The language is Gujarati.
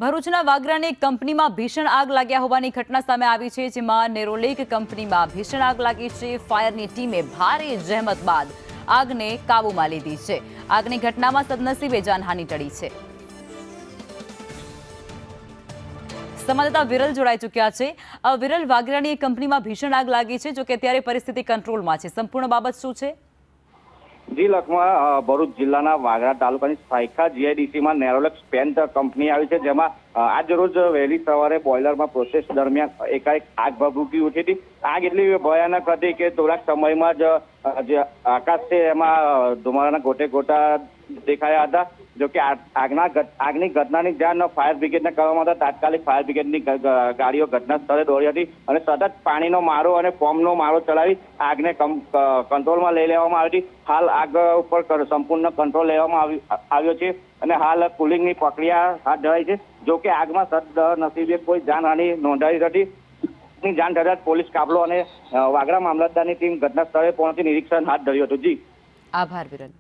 ભરૂચના વાગરાની કંપનીમાં ભીષણ આગ લાગ્યા હોવાની ઘટના સામે આવી છે, જેમાં નેરોલેક કંપનીમાં ભીષણ આગ લાગી છે। ફાયરની ટીમે ભારે જહેમત બાદ આગને કાબૂમાં લીધી છે। આગની ઘટનામાં સદનસીબે જાનહાનિ ટળી છે। સંવાદદાતા વિરલ જોડાઈ ચૂક્યા છે। વિરલ, વાગરાની કંપનીમાં ભીષણ આગ લાગી છે, જો કે અત્યારે પરિસ્થિતિ કંટ્રોલમાં છે। સંપૂર્ણ બાબત શું છે? જી લખમાં ભરૂચ જિલ્લાના વાગરા તાલુકાની સાયખા જીઆઈડીસીમાં નેરોલેક પેન્ટ કંપની આવી છે, જેમાં આજ રોજ વહેલી સવારે બોઇલરમાં પ્રોસેસ દરમિયાન એકાએક આગ ભભૂકી ઉઠી હતી। આગ એટલી ભયાનક હતી કે થોડાક સમયમાં જ જે આકાશ છે એમાં ધુમાડાના ગોટે ગોટા દેખાયા હતા। જો કે આગની ઘટનાની જાણ ફાયર બ્રિગેડને કરવામાં આવતા તાત્કાલિક ફાયર બ્રિગેડની ગાડીઓ ઘટના સ્થળે દોડી હતી અને સતત પાણીનો મારો અને ફોર્મનો મારો ચલાવી આગને કંટ્રોલમાં લઈ લેવામાં આવી હતી। હાલ આગ ઉપર સંપૂર્ણ કંટ્રોલ લેવામાં આવ્યો છે અને હાલ કુલિંગની પ્રક્રિયા હાથ ધરાઈ છે। જો કે આગમાં સદનસીબે કોઈ જાનહાનિ નોંધાઈ હતી। જાણ થતાં પોલીસ કાફલો અને વાગરા મામલતદારની ટીમ ઘટના સ્થળે પહોંચી નિરીક્ષણ હાથ ધર્યું હતું। જી આભાર વિરલ।